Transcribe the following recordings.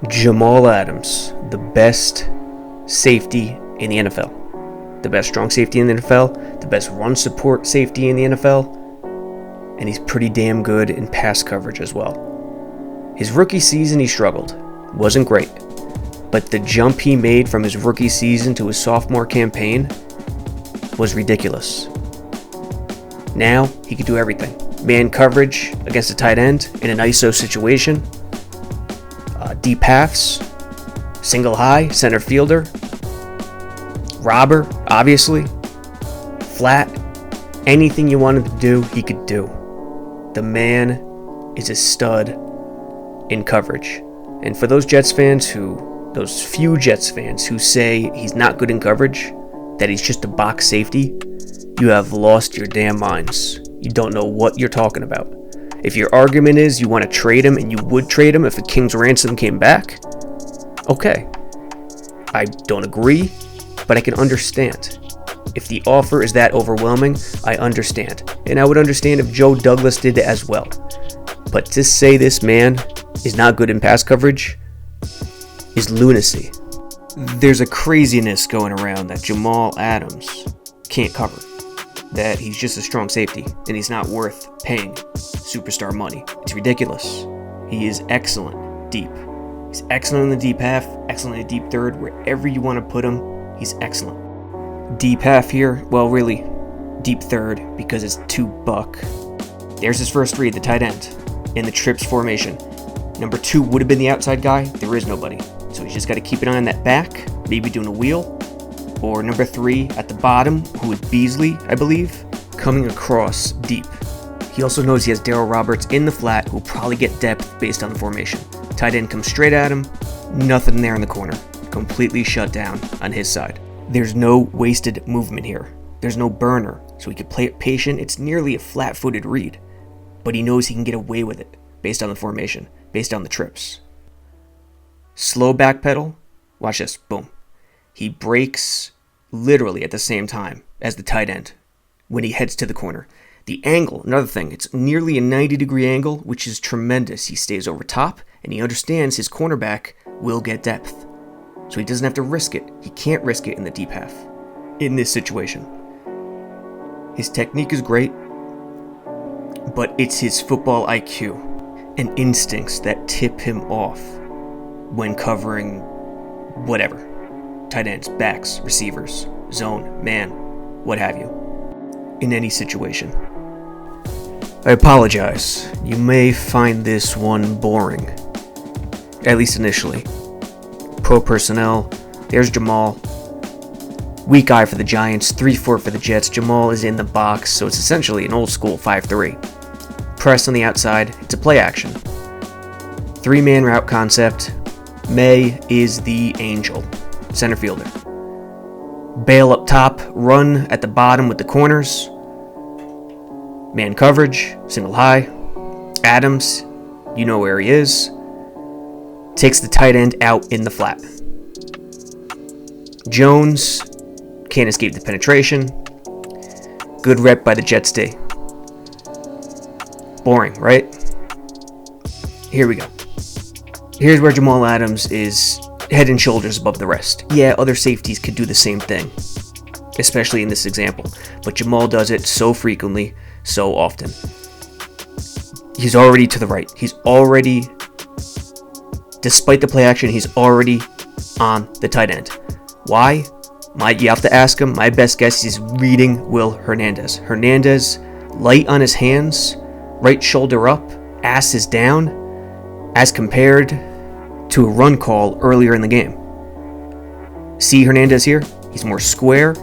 Jamal Adams, the best safety in the NFL. The best strong safety in the NFL, the best run support safety in the NFL, and he's pretty damn good in pass coverage as well. His rookie season he struggled. Wasn't great. But the jump he made from his rookie season to his sophomore campaign was ridiculous. Now he can do everything. Man coverage against a tight end in an ISO situation, deep halves, single high, center fielder, robber, obviously, flat, anything you wanted to do, he could do. The man is a stud in coverage. And for those few Jets fans who say he's not good in coverage, that he's just a box safety, you have lost your damn minds. You don't know what you're talking about. If your argument is you want to trade him and you would trade him if a king's ransom came back, okay. I don't agree, but I can understand. If the offer is that overwhelming, I understand. And I would understand if Joe Douglas did it as well. But to say this man is not good in pass coverage is lunacy. There's a craziness going around that Jamal Adams can't cover. That he's just a strong safety and he's not worth paying superstar money. It's ridiculous. He is excellent deep. He's excellent in the deep half, excellent in the deep third, wherever you want to put him, he's excellent. Deep half here, well really, deep third because it's $2. There's his first read, the tight end, in the trips formation. Number 2 would have been the outside guy, there is nobody. So he's just got to keep an eye on that back, maybe doing a wheel. Or number 3 at the bottom, who is Beasley, I believe, coming across deep. He also knows he has Darryl Roberts in the flat, who'll probably get depth based on the formation. Tight end comes straight at him, nothing there in the corner. Completely shut down on his side. There's no wasted movement here. There's no burner, so he can play it patient. It's nearly a flat-footed read. But he knows he can get away with it, based on the formation, based on the trips. Slow back pedal, watch this, boom. He breaks literally at the same time as the tight end when he heads to the corner. The angle, another thing, it's nearly a 90-degree angle, which is tremendous. He stays over top, and he understands his cornerback will get depth. So he doesn't have to risk it. He can't risk it in the deep half in this situation. His technique is great, but it's his football IQ and instincts that tip him off when covering whatever. Tight ends, backs, receivers, zone, man, what have you, in any situation. I apologize. You may find this one boring, at least initially. Pro personnel, there's Jamal. Weak eye for the Giants, 3-4 for the Jets. Jamal is in the box, so it's essentially an old school 5-3. Press on the outside, it's a play action. 3-man route concept. May is the angel. Center fielder. Bail up top, run at the bottom with the corners. Man coverage, single high. Adams, you know where he is. Takes the tight end out in the flat. Jones can't escape the penetration. Good rep by the Jets D. Boring, right? Here we go. Here's where Jamal Adams is head and shoulders above the rest. Yeah, other safeties could do the same thing, especially in this example, but Jamal does it so frequently, so often. He's already to the right. He's already, despite the play action, he's already on the tight end. Why? You have to ask him. My best guess is he's reading Will Hernandez. Hernandez, light on his hands, right shoulder up, ass is down, as compared to a run call earlier in the game. See Hernandez here? He's more square,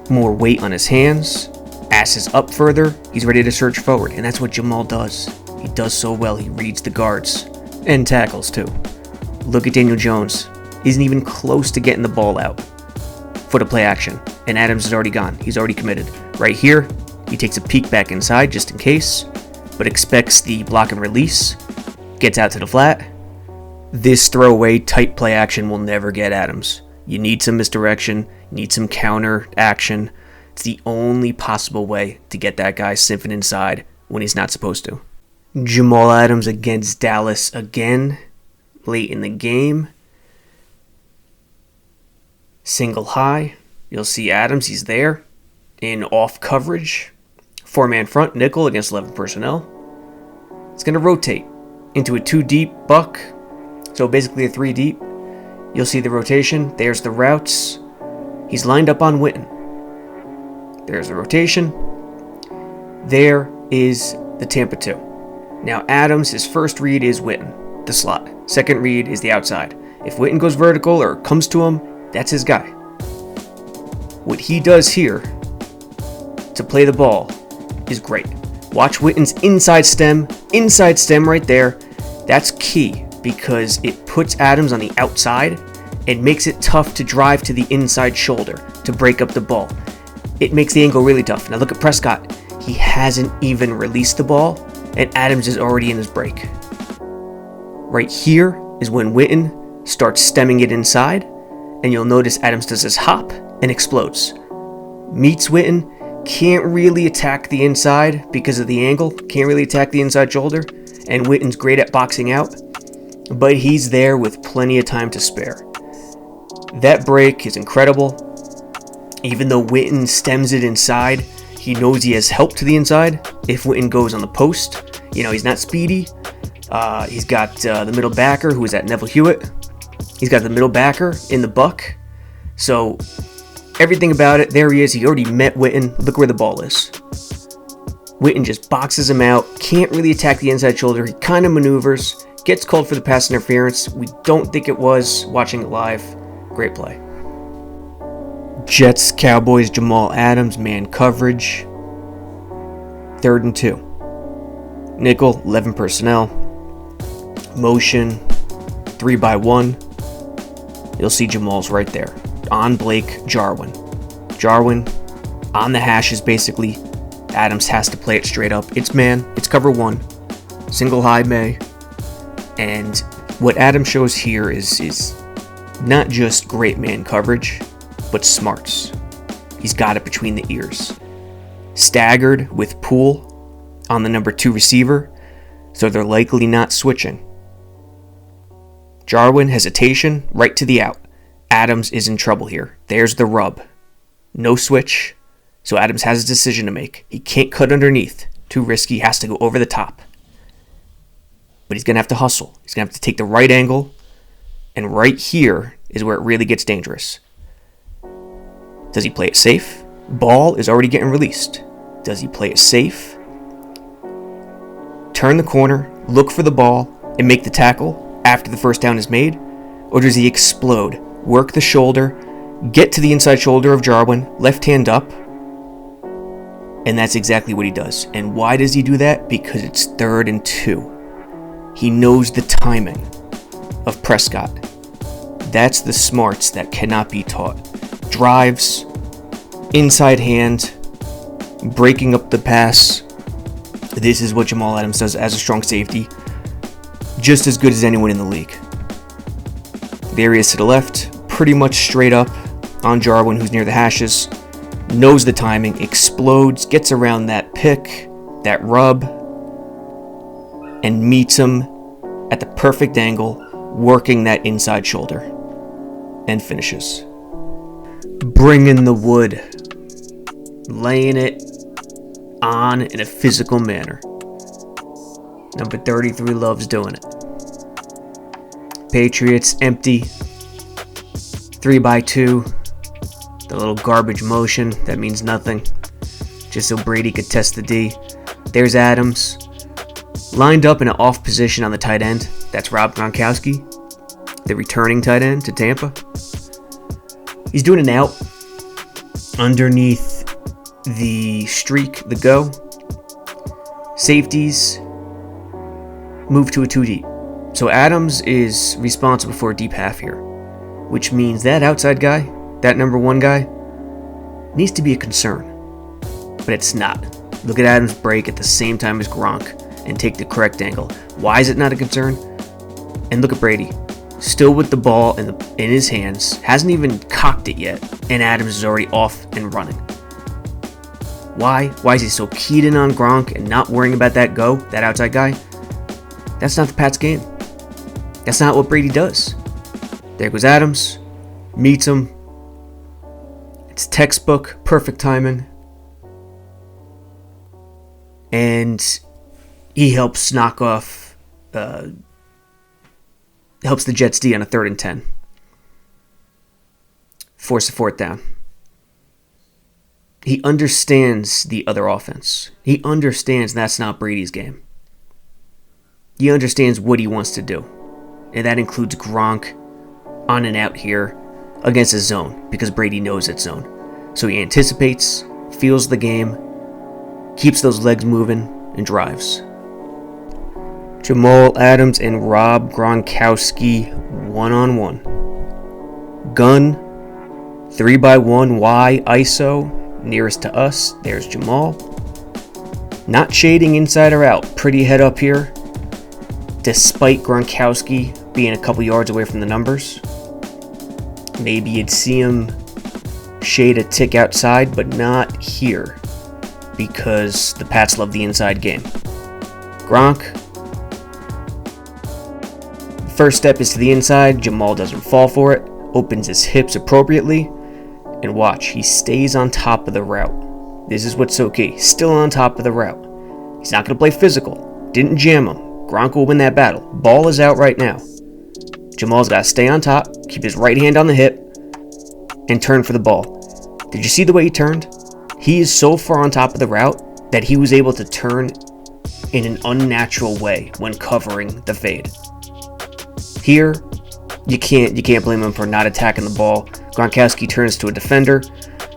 more weight on his hands, ass is up further, he's ready to surge forward, and that's what Jamal does. He does so well, he reads the guards, and tackles too. Look at Daniel Jones, isn't even close to getting the ball out for the play action, and Adams is already gone, he's already committed. Right here, he takes a peek back inside just in case, but expects the block and release, gets out to the flat. This throwaway tight play action will never get Adams. You need some misdirection, you need some counter action. It's the only possible way to get that guy sniffing inside when he's not supposed to. Jamal Adams against Dallas again. late in the game. Single high. You'll see Adams, he's there in off coverage. 4-man front, nickel against 11 personnel. It's going to rotate into a 2 deep buck. So basically a 3 deep. You'll see the rotation. There's the routes. He's lined up on Witten. There's the rotation. There is the Tampa 2. Now Adams, his first read is Witten, the slot. Second read is the outside. If Witten goes vertical or comes to him, that's his guy. What he does here to play the ball is great. Watch Witten's inside stem right there. That's key because it puts Adams on the outside and makes it tough to drive to the inside shoulder to break up the ball. It makes the angle really tough. Now look at Prescott. He hasn't even released the ball, and Adams is already in his break. Right here is when Witten starts stemming it inside, and you'll notice Adams does his hop and explodes. Meets Witten, can't really attack the inside because of the angle, can't really attack the inside shoulder, and Witten's great at boxing out, but he's there with plenty of time to spare. That break is incredible. Even though Witten stems it inside, he knows he has help to the inside. If Witten goes on the post, he's not speedy. He's got the middle backer who is at Neville Hewitt. He's got the middle backer in the buck. So everything about it, there he is. He already met Witten. Look where the ball is. Witten just boxes him out. Can't really attack the inside shoulder. He kind of maneuvers. Gets called for the pass interference. We don't think it was, watching it live. Great play. Jets, Cowboys, Jamal Adams, man coverage. 3rd and 2. Nickel, 11 personnel. Motion, 3-by-1. You'll see Jamal's right there. On Blake, Jarwin. Jarwin on the hashes, basically. Adams has to play it straight up. It's man. It's cover 1. Single high May. And what Adams shows here is not just great man coverage, but smarts. He's got it between the ears. Staggered with Poole on the number 2 receiver, so they're likely not switching. Jarwin, hesitation, right to the out. Adams is in trouble here. There's the rub. No switch, so Adams has a decision to make. He can't cut underneath. Too risky, has to go over the top. But he's going to have to hustle. He's going to have to take the right angle, and right here is where it really gets dangerous. Does he play it safe? Ball is already getting released. Does he play it safe? Turn the corner, look for the ball, and make the tackle after the first down is made? Or does he explode, work the shoulder, get to the inside shoulder of Jarwin, left hand up? And that's exactly what he does. And why does he do that? Because it's 3rd and 2. He knows the timing of Prescott. That's the smarts that cannot be taught. Drives, inside hand, breaking up the pass. This is what Jamal Adams does as a strong safety. Just as good as anyone in the league. There he is to the left, pretty much straight up on Jarwin, who's near the hashes. Knows the timing, explodes, gets around that pick, that rub, and meets him at the perfect angle, working that inside shoulder, and finishes. Bringing the wood, laying it on in a physical manner. Number 33 loves doing it. Patriots empty, 3-by-2. The little garbage motion that means nothing, just so Brady could test the D. There's Adams, lined up in an off position on the tight end. That's Rob Gronkowski, the returning tight end to Tampa. He's doing an out underneath the streak, the go. Safeties move to a 2 deep. So Adams is responsible for a deep half here, which means that outside guy, that number 1 guy, needs to be a concern. But it's not. Look at Adams break at the same time as Gronk and take the correct angle. Why is it not a concern? And look at Brady, still with the ball in his hands, hasn't even cocked it yet, and Adams is already off and running. Why? Why is he so keyed in on Gronk and not worrying about that go, that outside guy? That's not the Pats game. That's not what Brady does. There goes Adams, meets him. It's textbook, perfect timing. And he helps knock off, helps the Jets D on a 3rd and 10. Force a 4th down. He understands the other offense. He understands that's not Brady's game. He understands what he wants to do. And that includes Gronk on and out here against his zone, because Brady knows it's zone. So he anticipates, feels the game, keeps those legs moving, and drives. Jamal Adams and Rob Gronkowski 1-on-1. Gun, 3x1 Y ISO, nearest to us. There's Jamal. Not shading inside or out. Pretty head up here, despite Gronkowski being a couple yards away from the numbers. Maybe you'd see him shade a tick outside, but not here, because the Pats love the inside game. Gronk. First step is to the inside. Jamal doesn't fall for it. Opens his hips appropriately. And watch, he stays on top of the route. This is what's so key. Still on top of the route. He's not going to play physical. Didn't jam him. Gronk will win that battle. Ball is out right now. Jamal's got to stay on top, keep his right hand on the hip, and turn for the ball. Did you see the way he turned? He is so far on top of the route that he was able to turn in an unnatural way when covering the fade. Here, you can't blame him for not attacking the ball. Gronkowski turns to a defender.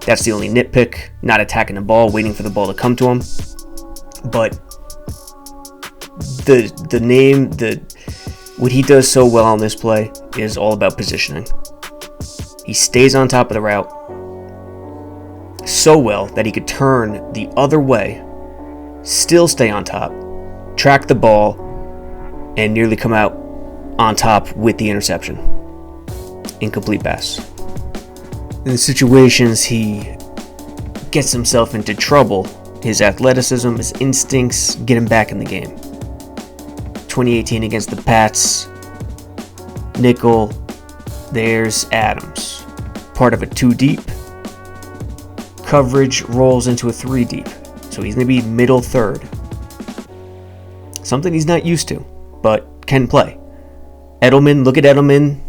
That's the only nitpick. Not attacking the ball, waiting for the ball to come to him. But what he does so well on this play is all about positioning. He stays on top of the route so well that he could turn the other way, still stay on top, track the ball, and nearly come out on top with the interception. Incomplete pass. In the situations he gets himself into trouble, his athleticism, his instincts get him back in the game. 2018 against the Pats, nickel, there's Adams. Part of a 2 deep. Coverage rolls into a 3 deep. So he's going to be middle third. Something he's not used to, but can play. Edelman, look at Edelman.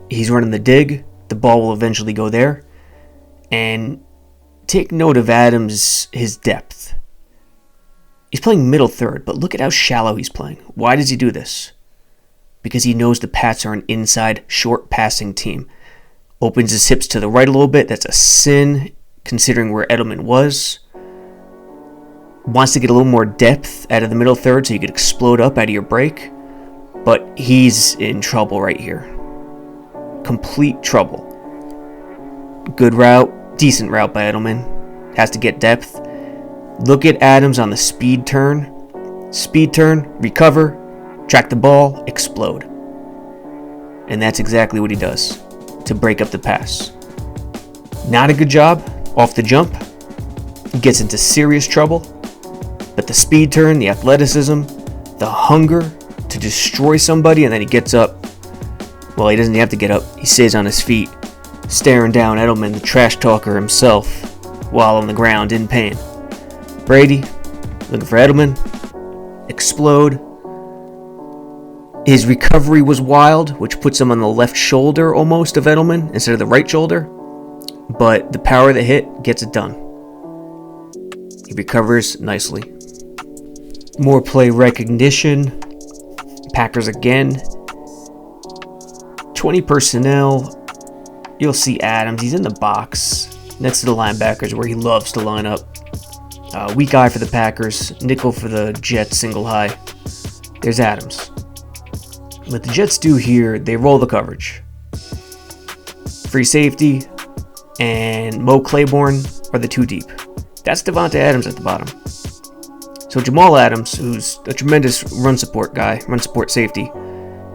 He's running the dig. The ball will eventually go there. And take note of Adams, his depth. He's playing middle third, but look at how shallow he's playing. Why does he do this? Because he knows the Pats are an inside, short passing team. Opens his hips to the right a little bit. That's a sin, considering where Edelman was. Wants to get a little more depth out of the middle third so you could explode up out of your break. But he's in trouble right here. Complete trouble. Good route. Decent route by Edelman. Has to get depth. Look at Adams on the speed turn. Speed turn, recover, track the ball, explode. And that's exactly what he does to break up the pass. Not a good job off the jump. Gets into serious trouble. But the speed turn, the athleticism, the hunger to destroy somebody, and then he gets up. Well, he doesn't have to get up. He stays on his feet, staring down Edelman, the trash talker himself, while on the ground in pain. Brady, looking for Edelman. Explode. His recovery was wild, which puts him on the left shoulder almost of Edelman instead of the right shoulder. But the power of the hit gets it done. He recovers nicely. More play recognition. Packers again. 20 personnel. You'll see Adams. He's in the box next to the linebackers where he loves to line up. Weak eye for the Packers. Nickel for the Jets, single high. There's Adams. What the Jets do here, they roll the coverage. Free safety and Mo Claiborne are the 2 deep. That's Devontae Adams at the bottom. So Jamal Adams, who's a tremendous run support guy, run support safety,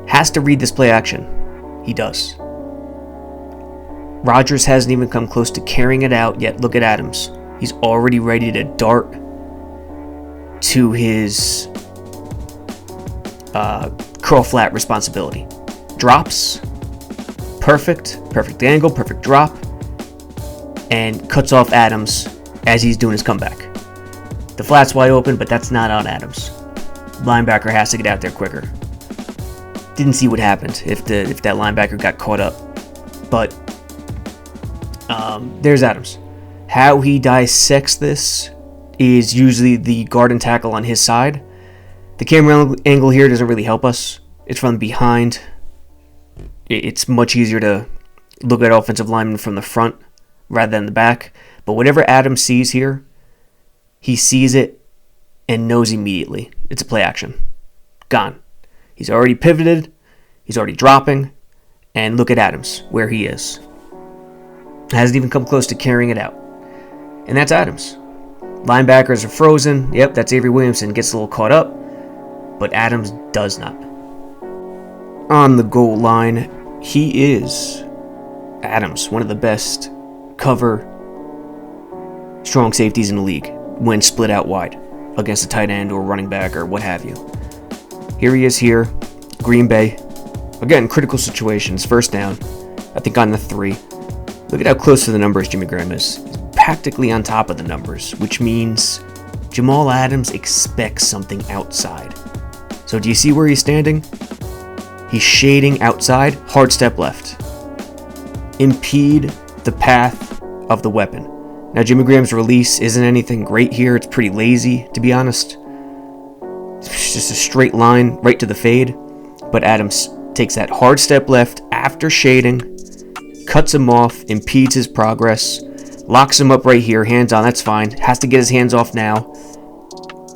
has to read this play action. He does. Rodgers hasn't even come close to carrying it out yet. Look at Adams. He's already ready to dart to his curl flat responsibility. Drops, perfect angle, perfect drop, and cuts off Adams as he's doing his comeback. The flat's wide open, but that's not on Adams. Linebacker has to get out there quicker. Didn't see what happened if that linebacker got caught up, but there's Adams. How he dissects this is usually the guard and tackle on his side. The camera angle here doesn't really help us. It's from behind. It's much easier to look at offensive linemen from the front rather than the back. But whatever Adams sees here, he sees it and knows immediately. It's a play action. Gone. He's already pivoted. He's already dropping. And look at Adams, where he is. Hasn't even come close to carrying it out. And that's Adams. Linebackers are frozen. Yep, that's Avery Williamson. Gets a little caught up. But Adams does not. On the goal line, he is Adams, one of the best cover strong safeties in the league when split out wide against a tight end or running back or what have you. Here he is here, Green Bay. Again, critical situations, first down. I think on the 3. Look at how close to the numbers Jimmy Graham is. He's practically on top of the numbers, which means Jamal Adams expects something outside. So do you see where he's standing? He's shading outside, hard step left. Impede the path of the weapon. Now, Jimmy Graham's release isn't anything great here. It's pretty lazy, to be honest. It's just a straight line right to the fade. But Adams takes that hard step left after shading, cuts him off, impedes his progress, locks him up right here, hands on, that's fine. Has to get his hands off now.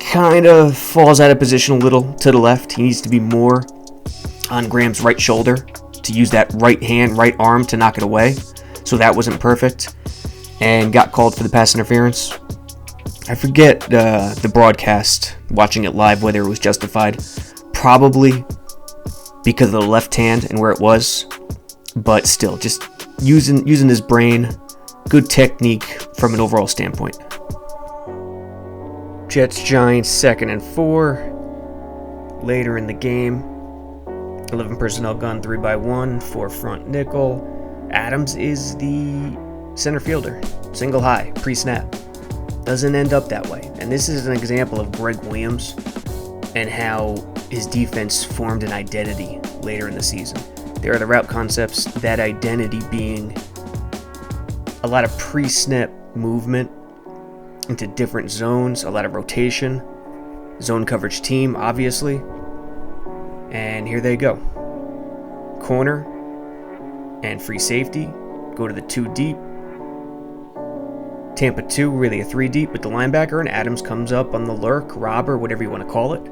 Kind of falls out of position a little to the left. He needs to be more on Graham's right shoulder to use that right hand, right arm to knock it away. So that wasn't perfect. And got called for the pass interference. I forget the broadcast, watching it live, whether it was justified. Probably because of the left hand and where it was. But still, just using his brain. Good technique from an overall standpoint. Jets, Giants, 2nd and 4. Later in the game. 11 personnel gun, 3x1, 4 front nickel. Adams is the center fielder. Single high, pre-snap. Doesn't end up that way. And this is an example of Greg Williams and how his defense formed an identity later in the season. There are the route concepts, that identity being a lot of pre-snap movement into different zones, a lot of rotation, zone coverage team, obviously. And here they go. Corner and free safety. Go to the 2 deep. Tampa 2, really a 3 deep with the linebacker, and Adams comes up on the lurk, robber, whatever you want to call it.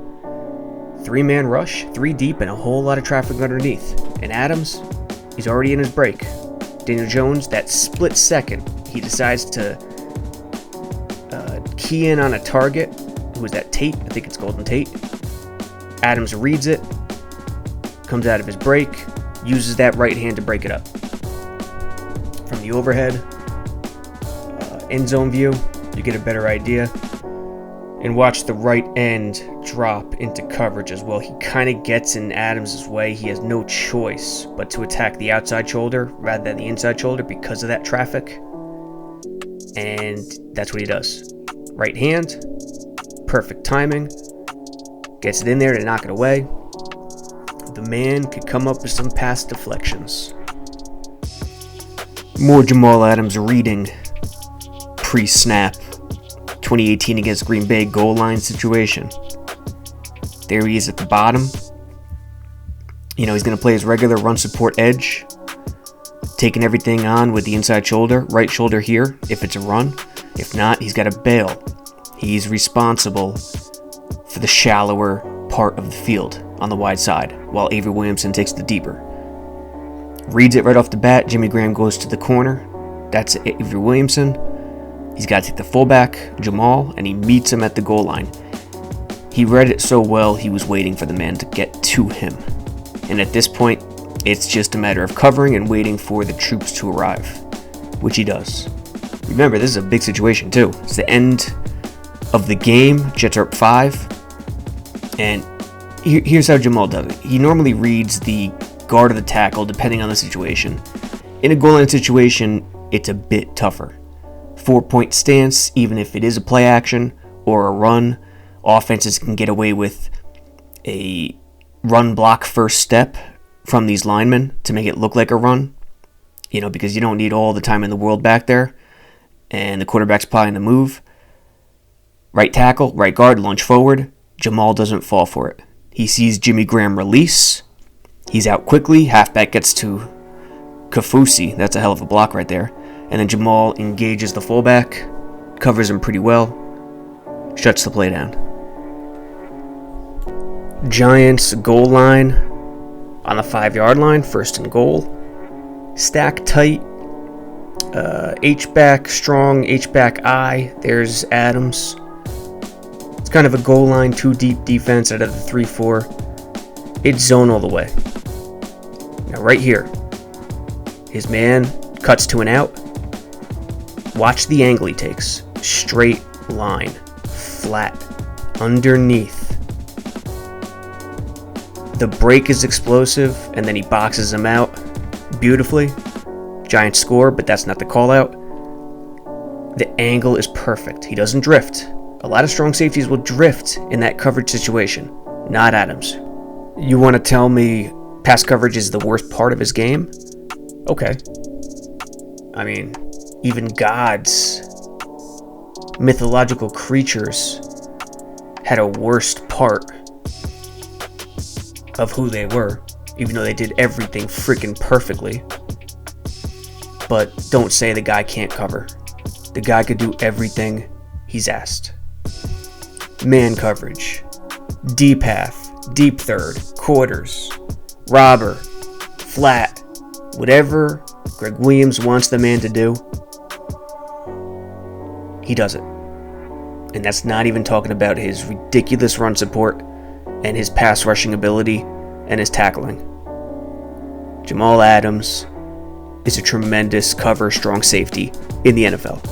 3-man rush, 3 deep, and a whole lot of traffic underneath. And Adams, he's already in his break. Daniel Jones, that split second, he decides to key in on a target. Who was that? Tate? I think it's Golden Tate. Adams reads it, comes out of his break, uses that right hand to break it up. From the overhead, end zone view, you get a better idea. And watch the right end drop into coverage as well. He kind of gets in Adams' way. He has no choice but to attack the outside shoulder rather than the inside shoulder because of that traffic. And that's what he does. Right hand, perfect timing, gets it in there to knock it away. The man could come up with some pass deflections. More Jamal Adams reading pre-snap 2018 against Green Bay goal line situation. There he is at the bottom. You know, he's going to play his regular run support edge, taking everything on with the inside shoulder, right shoulder here if it's a run. If not, he's got to bail. He's responsible for the shallower part of the field on the wide side, while Avery Williamson takes the deeper. Reads it right off the bat. Jimmy Graham goes to the corner. That's Avery Williamson. He's got to take the fullback, Jamal, and he meets him at the goal line. He read it so well, he was waiting for the man to get to him. And at this point, it's just a matter of covering and waiting for the troops to arrive, which he does. Remember, this is a big situation too. It's the end of the game. Jets are up 5. And Here's how Jamal does it. He normally reads the guard or the tackle depending on the situation. In a goal line situation, it's a bit tougher. 4-point stance, even if it is a play action or a run, offenses can get away with a run block first step from these linemen to make it look like a run, because you don't need all the time in the world back there, and the quarterback's probably in the move. Right tackle, right guard, lunge forward. Jamal doesn't fall for it. He sees Jimmy Graham release. He's out quickly. Halfback gets to Kafusi. That's a hell of a block right there. And then Jamal engages the fullback, covers him pretty well, shuts the play down. Giants goal line on the 5-yard line, 1st and goal. Stack tight. H-back strong, H-back I. There's Adams. It's kind of a goal line, 2-deep defense out of the 3-4. It's zone all the way. Now right here, his man cuts to an out. Watch the angle he takes. Straight line, flat, underneath. The break is explosive, and then he boxes him out beautifully. Giants score, but that's not the call out. The angle is perfect. He doesn't drift. A lot of strong safeties will drift in that coverage situation. Not Adams. You want to tell me pass coverage is the worst part of his game? Okay. I mean, even gods, mythological creatures had a worst part of who they were, even though they did everything freaking perfectly. But don't say the guy can't cover. The guy could do everything he's asked. Man coverage, deep half, deep third, quarters, robber, flat, whatever Greg Williams wants the man to do, he does it. And that's not even talking about his ridiculous run support and his pass rushing ability and his tackling. Jamal Adams is a tremendous cover strong safety in the NFL.